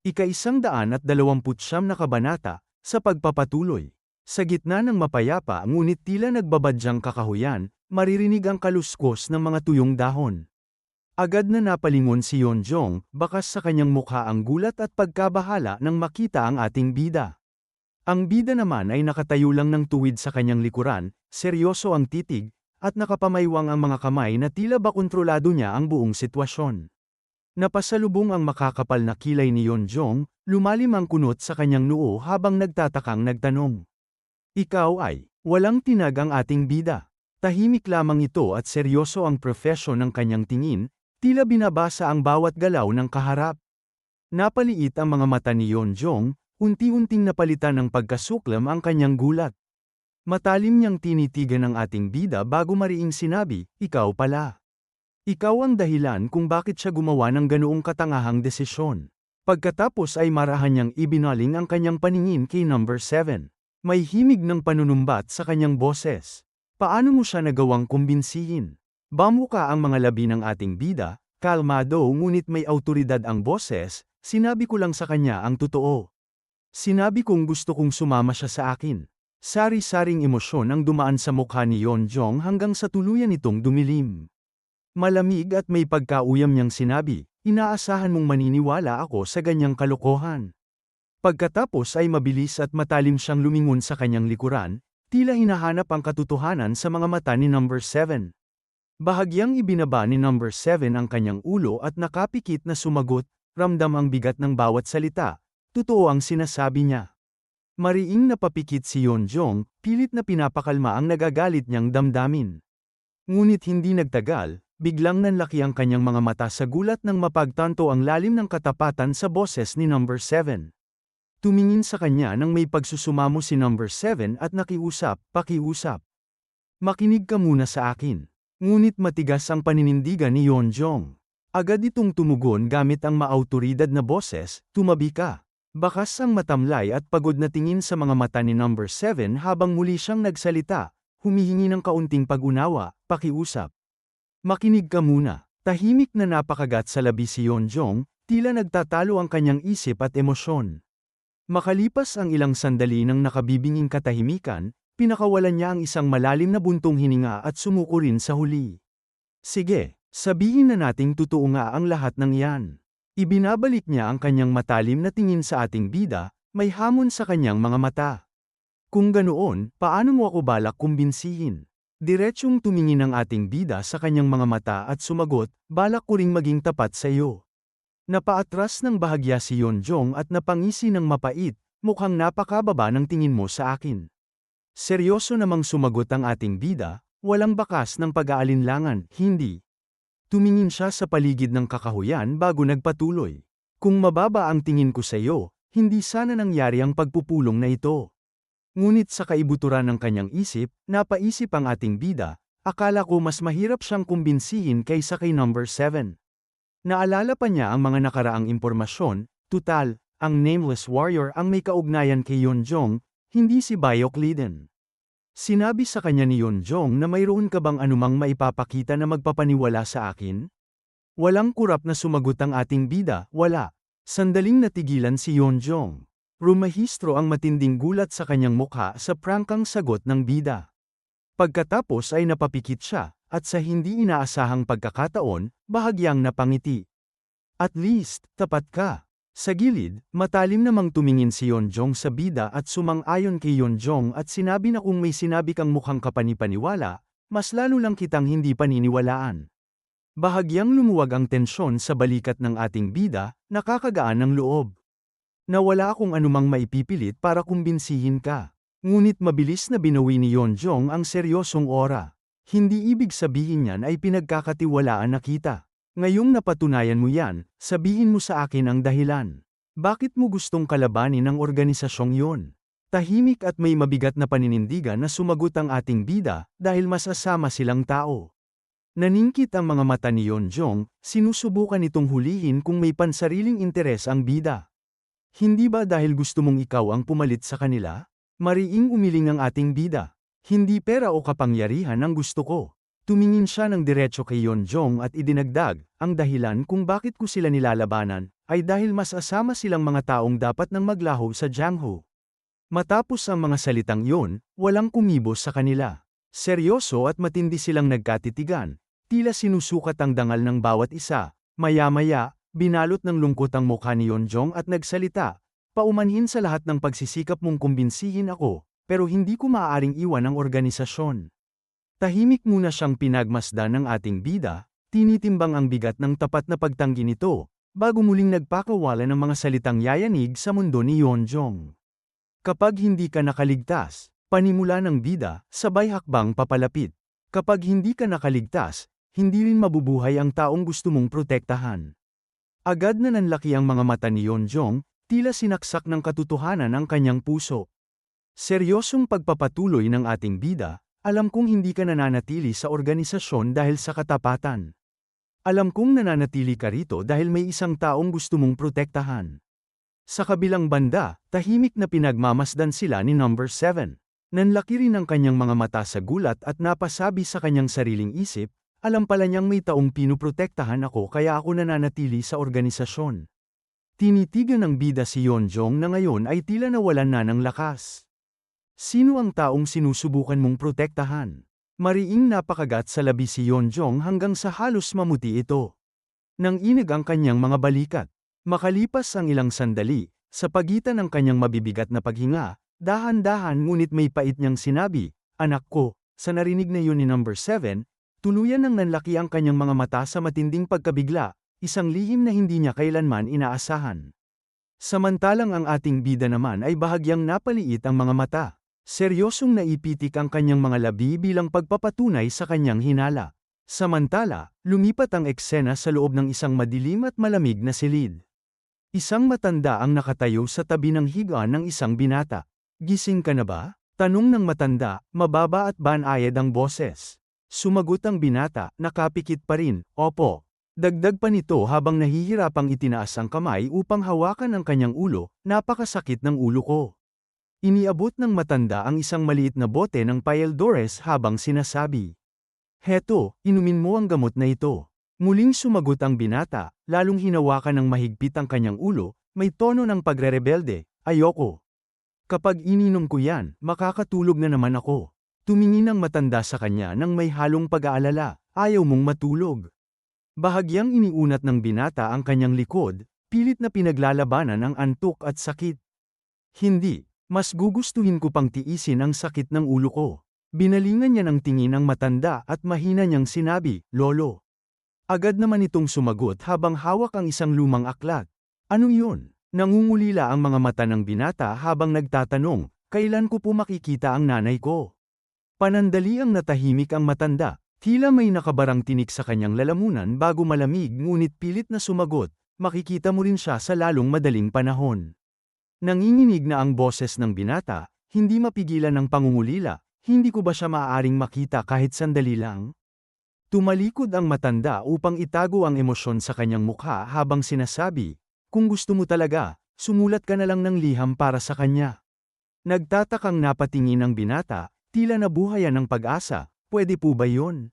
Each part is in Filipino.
Ika-129 na kabanata, sa pagpapatuloy. Sa gitna ng mapayapa ngunit tila nagbabadyang kakahuyan, maririnig ang kaluskos ng mga tuyong dahon. Agad na napalingon si Yeonjong, bakas sa kanyang mukha ang gulat at pagkabahala nang makita ang ating bida. Ang bida naman ay nakatayo lang ng tuwid sa kanyang likuran, seryoso ang titig, at nakapamaywang ang mga kamay na tila ba kontrolado niya ang buong sitwasyon. Napasalubong ang makakapal na kilay ni Yeonjong, lumalim ang kunot sa kanyang noo habang nagtatakang nagtanong. Ikaw ay, walang tinag ang ating bida. Tahimik lamang ito at seryoso ang profesyon ng kanyang tingin, tila binabasa ang bawat galaw ng kaharap. Napaliit ang mga mata ni Yeonjong, unti-unting napalitan ng pagkasuklam ang kanyang gulat. Matalim niyang tinitigan ang ating bida bago mariing sinabi, ikaw pala. Ikaw ang dahilan kung bakit siya gumawa ng ganoong katangahang desisyon. Pagkatapos ay marahan niyang ibinaling ang kanyang paningin kay number 7. May himig ng panunumbat sa kanyang boses. Paano mo siya nagawang kumbinsihin? Bamuka ang mga labi ng ating bida, kalmado ngunit may autoridad ang boses, sinabi ko lang sa kanya ang totoo. Sinabi kong gusto kong sumama siya sa akin. Sari-saring emosyon ang dumaan sa mukha ni Yeonjong hanggang sa tuluyan itong dumilim. Malamig at may pagkauyam niyang sinabi, inaasahan mong maniniwala ako sa ganyang kalokohan. Pagkatapos ay mabilis at matalim siyang lumingon sa kanyang likuran, tila hinahanap ang katotohanan sa mga mata ni number 7. Bahagyang ibinaba ni number 7 ang kanyang ulo at nakapikit na sumagot, ramdam ang bigat ng bawat salita. Totoo ang sinasabi niya. Mariing napapikit si Yeonjong, pilit na pinapakalma ang nagagalit niyang damdamin. Ngunit hindi nagtagal, biglang nanlaki ang kanyang mga mata sa gulat nang mapagtanto ang lalim ng katapatan sa boses ni number 7. Tumingin sa kanya nang may pagsusumamo si number 7 at nakiusap, pakiusap. Makinig ka muna sa akin. Ngunit matigas ang paninindigan ni Yeonjong. Agad itong tumugon gamit ang maautoridad na boses, tumabi ka. Bakas ang matamlay at pagod na tingin sa mga mata ni number 7 habang muli siyang nagsalita, humihingi ng kaunting pag-unawa, pakiusap. Makinig ka muna. Tahimik na napakagat sa labi si Yeonjong, tila nagtatalo ang kanyang isip at emosyon. Makalipas ang ilang sandali ng nakabibinging katahimikan, pinakawalan niya ang isang malalim na buntong hininga at sumuko rin sa huli. Sige, sabihin na nating totoo nga ang lahat ng iyan. Ibinabalik niya ang kanyang matalim na tingin sa ating bida, may hamon sa kanyang mga mata. Kung ganoon, paano mo ako balak kumbinsihin? Diretsyong tumingin ang ating bida sa kanyang mga mata at sumagot, balak ko ring maging tapat sa iyo. Napaatras ng bahagya si Yeonjong at napangisi ng mapait, mukhang napakababa ng tingin mo sa akin. Seryoso namang sumagot ang ating bida, walang bakas ng pag-aalinlangan, hindi. Tumingin siya sa paligid ng kakahuyan bago nagpatuloy. Kung mababa ang tingin ko sa iyo, hindi sana nangyari ang pagpupulong na ito. Ngunit sa kaibuturan ng kanyang isip, napaisip ang ating bida, akala ko mas mahirap siyang kumbinsihin kaysa kay number 7. Naalala pa niya ang mga nakaraang impormasyon, tutal, ang Nameless Warrior ang may kaugnayan kay Yeonjong, hindi si Baek Liden. Sinabi sa kanya ni Yeonjong na mayroon ka bang anumang maipapakita na magpapaniwala sa akin? Walang kurap na sumagot ang ating bida, wala. Sandaling natigilan si Yeonjong. Rumahistro ang matinding gulat sa kanyang mukha sa prangkang sagot ng bida. Pagkatapos ay napapikit siya, at sa hindi inaasahang pagkakataon, bahagyang napangiti. At least, tapat ka. Sa gilid, matalim namang tumingin si Yeonjong sa bida at sumang-ayon kay Yeonjong at sinabi na kung may sinabi kang mukhang kapanipaniwala, mas lalo lang kitang hindi paniniwalaan. Bahagyang lumuwag ang tensyon sa balikat ng ating bida, nakakagaan ng loob. Nawala akong anumang maipipilit para kumbinsihin ka. Ngunit mabilis na binawi ni Yeonjong ang seryosong aura. Hindi ibig sabihin niyan ay pinagkakatiwalaan na kita. Ngayong napatunayan mo yan, sabihin mo sa akin ang dahilan. Bakit mo gustong kalabanin ang organisasyong yon? Tahimik at may mabigat na paninindigan na sumagot ang ating bida dahil masasama silang tao. Naningkit ang mga mata ni Yeonjong, sinusubukan itong hulihin kung may pansariling interes ang bida. Hindi ba dahil gusto mong ikaw ang pumalit sa kanila? Mariing umiling ang ating bida. Hindi pera o kapangyarihan ang gusto ko. Tumingin siya ng diretso kay Yeonjong at idinagdag, ang dahilan kung bakit ko sila nilalabanan, ay dahil mas asama silang mga taong dapat nang maglaho sa Jangho. Matapos ang mga salitang yun, walang kumibos sa kanila. Seryoso at matindi silang nagkatitigan, tila sinusukat ang dangal ng bawat isa. Maya-maya, binalot ng lungkot ang mukha ni Yeonjong at nagsalita, paumanhin sa lahat ng pagsisikap mong kumbinsihin ako, pero hindi ko maaaring iwan ang organisasyon. Tahimik muna siyang pinagmasdan ng ating bida, tinitimbang ang bigat ng tapat na pagtanggi nito, bago muling nagpakawala ng mga salitang yayanig sa mundo ni Yeonjong. Kapag hindi ka nakaligtas, panimula ng bida, sabay hakbang papalapit. Kapag hindi ka nakaligtas, hindi rin mabubuhay ang taong gusto mong protektahan. Agad na nanlaki ang mga mata ni Yeonjong, tila sinaksak ng katotohanan ang kanyang puso. Seryosong pagpapatuloy ng ating bida, alam kong hindi ka nananatili sa organisasyon dahil sa katapatan. Alam kong nananatili ka rito dahil may isang taong gusto mong protektahan. Sa kabilang banda, tahimik na pinagmamasdan sila ni Number 7. Nanlaki rin ang kanyang mga mata sa gulat at napasabi sa kanyang sariling isip, alam pala niyang may taong pinuprotektahan ako kaya ako nananatili sa organisasyon. Tinitigan ng bida si Yeonjong na ngayon ay tila nawalan na ng lakas. Sino ang taong sinusubukan mong protektahan? Mariing napakagat sa labi si Yeonjong hanggang sa halos mamuti ito. Nang inig ang kanyang mga balikat. Makalipas ang ilang sandali, sa pagitan ng kanyang mabibigat na paghinga, dahan-dahan ngunit may pait niyang sinabi, anak ko, sa narinig na yun ni Number 7, tuluyan nang nanlaki ang kanyang mga mata sa matinding pagkabigla, isang lihim na hindi niya kailanman inaasahan. Samantalang ang ating bida naman ay bahagyang napaliit ang mga mata. Seryosong naipitik ang kanyang mga labi bilang pagpapatunay sa kanyang hinala. Samantala, lumipat ang eksena sa loob ng isang madilim at malamig na silid. Isang matanda ang nakatayo sa tabi ng higaan ng isang binata. Gising ka na ba? Tanong ng matanda, mababa at banayad ang boses. Sumagot ang binata, nakapikit pa rin, opo. Dagdag pa nito habang nahihirapang itinaas ang kamay upang hawakan ang kanyang ulo, napakasakit ng ulo ko. Iniabot ng matanda ang isang maliit na bote ng Payaldores habang sinasabi. Heto, inumin mo ang gamot na ito. Muling sumagot ang binata, lalong hinawakan ng mahigpit ang kanyang ulo, may tono ng pagrerebelde, ayoko. Kapag ininom ko yan, makakatulog na naman ako. Tumingin ang matanda sa kanya nang may halong pag-aalala, ayaw mong matulog. Bahagyang iniunat ng binata ang kanyang likod, pilit na pinaglalabanan ang antok at sakit. Hindi, mas gugustuhin ko pang tiisin ang sakit ng ulo ko. Binalingan niya ng tingin ang matanda at mahina niyang sinabi, Lolo. Agad naman itong sumagot habang hawak ang isang lumang aklat. Anong yun? Nangungulila ang mga mata ng binata habang nagtatanong, kailan ko po makikita ang nanay ko? Panandali ang natahimik ang matanda, tila may nakabarang tinik sa kanyang lalamunan bago malamig ngunit pilit na sumagot, makikita mo rin siya sa lalong madaling panahon. Nanginginig na ang boses ng binata, hindi mapigilan ng pangungulila, hindi ko ba siya maaaring makita kahit sandali lang? Tumalikod ang matanda upang itago ang emosyon sa kanyang mukha habang sinasabi, kung gusto mo talaga, sumulat ka na lang ng liham para sa kanya. Nagtatakang napatingin ang binata, tila nabuhayan ng pag-asa, pwede po ba yun?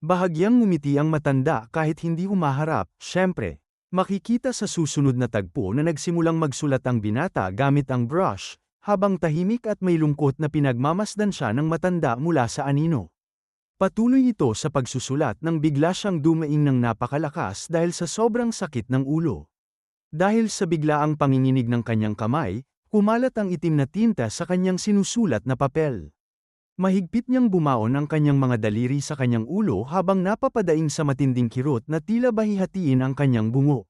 Bahagyang ngumiti ang matanda kahit hindi humaharap, syempre. Makikita sa susunod na tagpo na nagsimulang magsulat ang binata gamit ang brush, habang tahimik at may lungkot na pinagmamasdan siya ng matanda mula sa anino. Patuloy ito sa pagsusulat nang bigla siyang dumaing ng napakalakas dahil sa sobrang sakit ng ulo. Dahil sa biglaang panginginig ng kanyang kamay, kumalat ang itim na tinta sa kanyang sinusulat na papel. Mahigpit niyang bumaon ang kanyang mga daliri sa kanyang ulo habang napapadaing sa matinding kirot na tila bahihatiin ang kanyang bungo.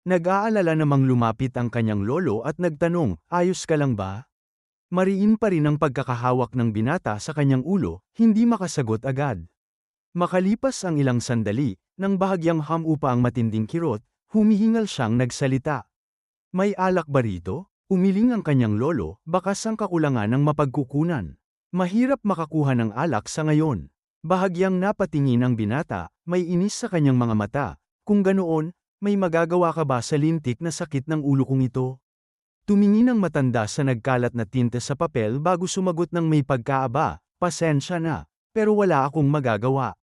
Nag-aalala namang lumapit ang kanyang lolo at nagtanong, ayos ka lang ba? Mariin pa rin ang pagkakahawak ng binata sa kanyang ulo, hindi makasagot agad. Makalipas ang ilang sandali, nang bahagyang hamupa ang matinding kirot, humihingal siyang nagsalita. May alak ba rito? Umiling ang kanyang lolo, bakas ang kakulangan ng mapagkukunan. Mahirap makakuha ng alak sa ngayon. Bahagyang napatingin ang binata, may inis sa kanyang mga mata. Kung ganoon, may magagawa ka ba sa lintik na sakit ng ulo kong ito? Tumingin ang matanda sa nagkalat na tinta sa papel bago sumagot ng may pagkaaba, pasensya na, pero wala akong magagawa.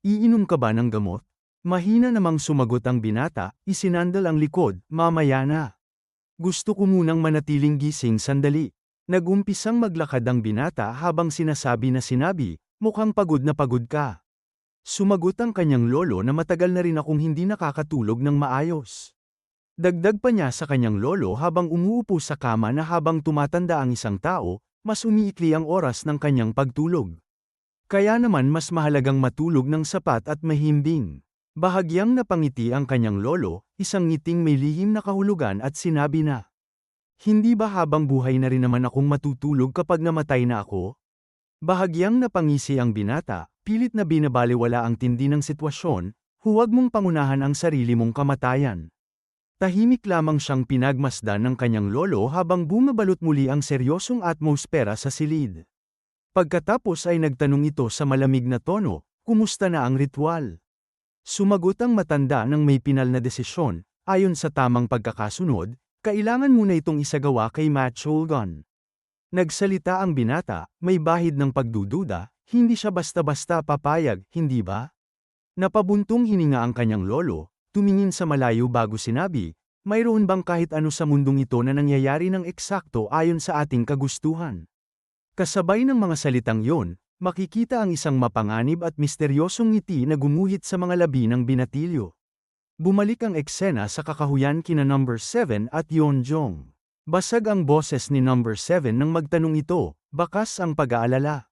Iinom ka ba ng gamot? Mahina namang sumagot ang binata, isinandal ang likod, mamaya na. Gusto ko munang manatiling gising sandali. Nagumpisang maglakad ang binata habang sinasabi, mukhang pagod na pagod ka. Sumagot ang kanyang lolo na matagal na rin akong hindi nakakatulog ng maayos. Dagdag pa niya sa kanyang lolo habang umuupo sa kama na habang tumatanda ang isang tao, mas umiikli ang oras ng kanyang pagtulog. Kaya naman mas mahalagang matulog ng sapat at mahimbing. Bahagyang napangiti ang kanyang lolo, isang ngiting may lihim na kahulugan at sinabi na, "Hindi ba habang buhay na rin naman akong matutulog kapag namatay na ako?" Bahagyang napangisi ang binata, pilit na binabalewala ang tindi ng sitwasyon, huwag mong pangunahan ang sarili mong kamatayan. Tahimik lamang siyang pinagmasdan ng kanyang lolo habang bumabalot muli ang seryosong atmosfera sa silid. Pagkatapos ay nagtanong ito sa malamig na tono, "Kumusta na ang ritual?" Sumagot ang matanda ng may pinal na desisyon, ayon sa tamang pagkakasunod, kailangan muna itong isagawa kay Matt Shulgan. Nagsalita ang binata, may bahid ng pagdududa, hindi siya basta-basta papayag, hindi ba? Napabuntong hininga ang kanyang lolo, tumingin sa malayo bago sinabi, mayroon bang kahit ano sa mundong ito na nangyayari ng eksakto ayon sa ating kagustuhan? Kasabay ng mga salitang yon, makikita ang isang mapanganib at misteryosong ngiti na gumuhit sa mga labi ng binatilyo. Bumalik ang eksena sa kakahuyan kina number 7 at Yeonjong. Basag ang boses ni number 7 nang magtanong ito, bakas ang pag-aalala.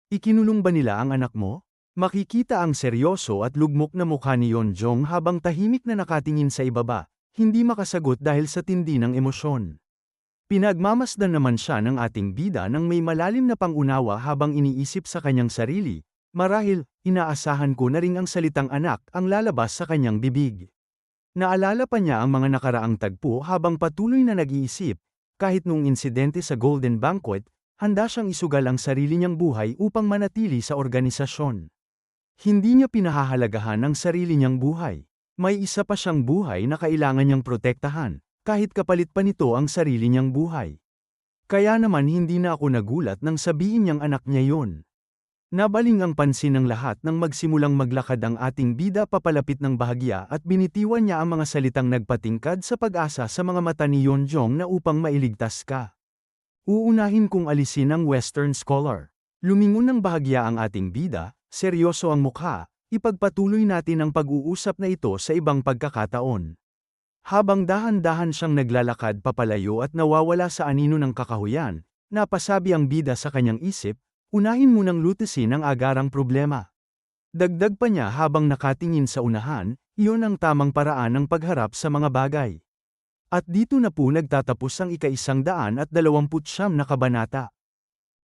"Ikinulong ba nila ang anak mo?" Makikita ang seryoso at lugmok na mukha ni Yeonjong habang tahimik na nakatingin sa ibaba, hindi makasagot dahil sa tindi ng emosyon. Pinagmamasdan naman siya ng ating bida nang may malalim na pangunawa habang iniisip sa kanyang sarili, marahil, inaasahan ko na ring ang salitang anak ang lalabas sa kanyang bibig. Naalala pa niya ang mga nakaraang tagpo habang patuloy na nag-iisip, kahit noong insidente sa Golden Banquet, handa siyang isugal ang sarili niyang buhay upang manatili sa organisasyon. Hindi niya pinahahalagahan ang sarili niyang buhay. May isa pa siyang buhay na kailangan niyang protektahan, kahit kapalit pa nito ang sarili niyang buhay. Kaya naman hindi na ako nagulat nang sabihin niyang anak niya yon. Nabaling ang pansin ng lahat nang magsimulang maglakad ang ating bida papalapit ng bahagya at binitiwan niya ang mga salitang nagpatingkad sa pag-asa sa mga mata ni Yeonjong na upang mailigtas ka. Uunahin kong alisin ang Western Scholar. Lumingon ng bahagya ang ating bida, seryoso ang mukha, ipagpatuloy natin ang pag-uusap na ito sa ibang pagkakataon. Habang dahan-dahan siyang naglalakad papalayo at nawawala sa anino ng kakahuyan, napasabi ang bida sa kanyang isip, unahin munang lutasin ang agarang problema. Dagdag pa niya habang nakatingin sa unahan, iyon ang tamang paraan ng pagharap sa mga bagay. At dito na po nagtatapos ang ika-129 na kabanata.